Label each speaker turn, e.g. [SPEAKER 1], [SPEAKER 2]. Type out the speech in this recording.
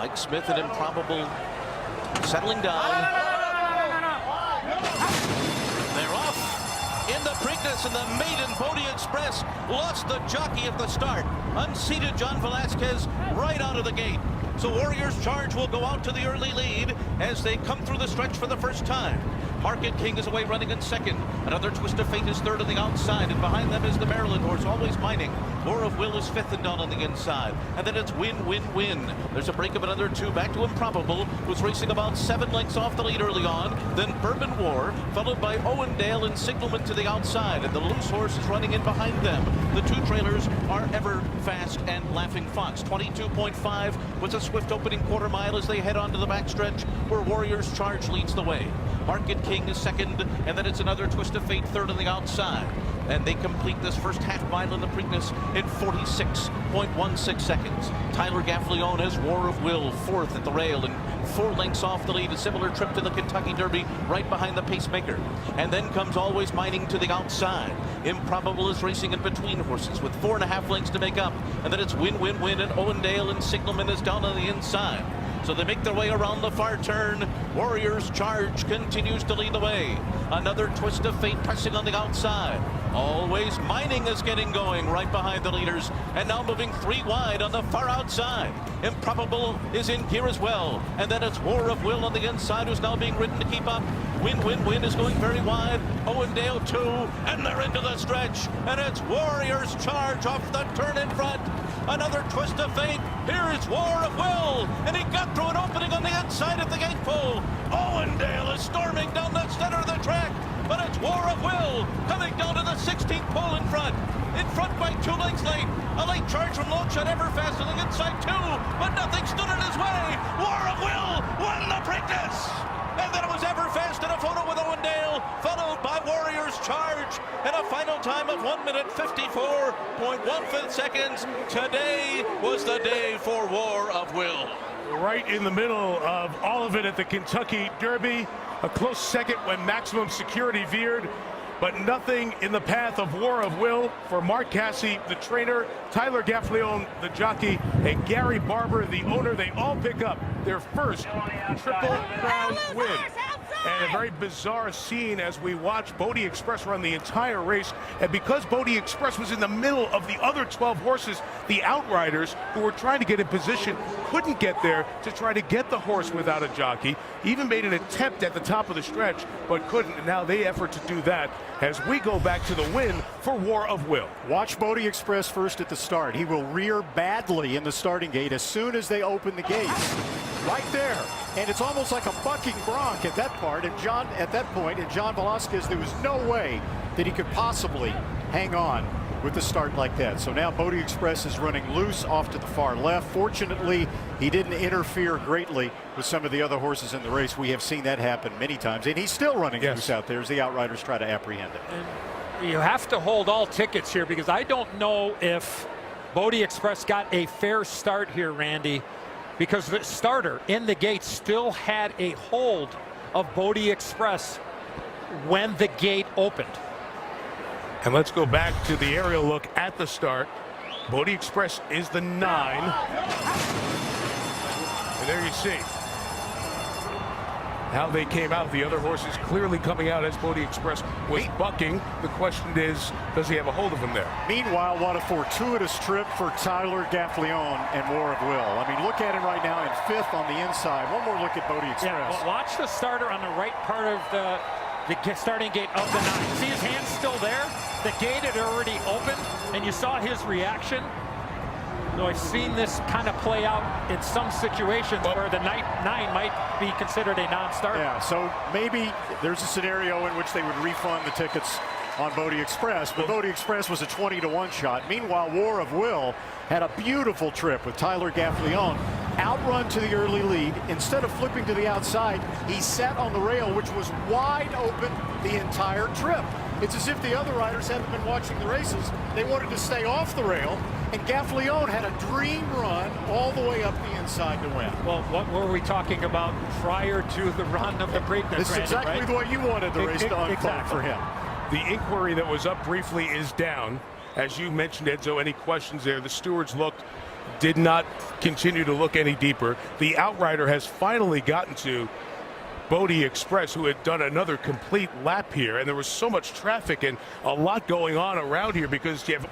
[SPEAKER 1] Mike Smith and Improbable settling down. They're off in the Preakness, and the maiden Bodie Express lost the jockey at the start. Unseated John Velasquez right out of the gate. So Warriors Charge will go out to the early lead as they come through the stretch for the first time. Market King is away running in second. Another Twist of Fate is third on the outside, and behind them is the Maryland horse, Always Mining. War of Will is fifth and down on the inside. And then it's Win, Win, Win. There's a break of another two back to Improbable, who's racing about 7 lengths off the lead early on. Then Bourbon War, followed by Owendale and Signalman to the outside, and the loose horse is running in behind them. The two trailers are Ever Fast and Laughing Fox. 22.5 was a swift opening quarter mile as they head onto the backstretch, where Warriors Charge leads the way. Market King is second, and then it's another Twist of Fate third on the outside. And they complete this first half mile in the Preakness in 46.16 seconds. Tyler Gaffalione has War of Will fourth at the rail and 4 lengths off the lead. A similar trip to the Kentucky Derby right behind the pacemaker. And then comes Always Mining to the outside. Improbable is racing in between horses with 4.5 lengths to make up. And then it's Win, Win, Win, and Owendale and Signalman is down on the inside. So they make their way around the far turn. Warriors Charge continues to lead the way. Another Twist of Fate pressing on the outside. Always Mining is getting going right behind the leaders, and now moving 3 wide on the far outside. Improbable is in gear as well, and then it's War of Will on the inside, who's now being ridden to keep up. Win, Win, Win is going very wide. Owendale too, and they're into the stretch, and it's Warriors Charge off the turn in front. Another Twist of Fate. Here is War of Will, and he got through an opening on the inside at the gate pole. Owendale is storming down the center of the track, but it's War of Will coming down to the 16th pole in front. In front by 2 lengths late. A late charge from Longshot Everfast on the inside too, but nothing stood in his way. War of Will won the Preakness. And then it was Everfast in a photo with Owendale, followed by Warriors Charge, and a final time of 1 minute 54.15 seconds. Today was the day for War of Will.
[SPEAKER 2] Right in the middle of all of it at the Kentucky Derby. A close second when Maximum Security veered, but nothing in the path of War of Will for Mark Casse, the trainer, Tyler Gaffalione, the jockey, and Gary Barber, the owner. They all pick up their first Triple Crown win. And a very bizarre scene as we watch Bodie Express run the entire race. And because Bodie Express was in the middle of the other 12 horses, the outriders who were trying to get in position couldn't get there to try to get the horse without a jockey. Even made an attempt at the top of the stretch, but couldn't. And now they effort to do that as we go back to the win for War of Will.
[SPEAKER 3] Watch Bodie Express first at the start. He will rear badly in the starting gate as soon as they open the gates. Right there. And it's almost like a bucking bronc at that part. And at that point, John Velasquez, there was no way that he could possibly hang on with the start like that. So now Bodie Express is running loose off to the far left. Fortunately, he didn't interfere greatly with some of the other horses in the race. We have seen that happen many times. And he's still running loose out there as the outriders try to apprehend him.
[SPEAKER 4] And you have to hold all tickets here, because I don't know if Bodie Express got a fair start here, Randy, because the starter in the gate still had a hold of Bodie Express when the gate opened.
[SPEAKER 2] And let's go back to the aerial look at the start. Bodie Express is the 9. And there you see how they came out. The other horses clearly coming out as Bodie Express was bucking. The question is, does he have a hold of him there?
[SPEAKER 3] Meanwhile, what a fortuitous trip for Tyler Gaffalione and War of Will. I mean, look at him right now in 5th on the inside. One more look at Bodie Express.
[SPEAKER 4] Yeah, well, watch the starter on the right part of the starting gate of the 9. See his hands still there? The gate had already opened, and you saw his reaction. So I've seen this kind of play out in some situations where the 9 might be considered a non-starter.
[SPEAKER 3] Yeah, so maybe there's a scenario in which they would refund the tickets on Bodie Express, but Bodie Express was a 20-to-1 shot. Meanwhile, War of Will had a beautiful trip with Tyler Gaffalione. Outrun to the early lead. Instead of flipping to the outside, he sat on the rail, which was wide open the entire trip. It's as if the other riders haven't been watching the races. They wanted to stay off the rail, and Gaffalione had a dream run all the way up the inside to win.
[SPEAKER 4] Well, what were we talking about prior to the run of the Preakness?
[SPEAKER 3] This is exactly
[SPEAKER 4] right?
[SPEAKER 3] what you wanted the race to unfold for him.
[SPEAKER 2] The inquiry that was up briefly is down. As you mentioned, Edzo, any questions there? The stewards looked did not continue to look any deeper. The outrider has finally gotten to Bodie Express, who had done another complete lap here, and there was so much traffic and a lot going on around here because you have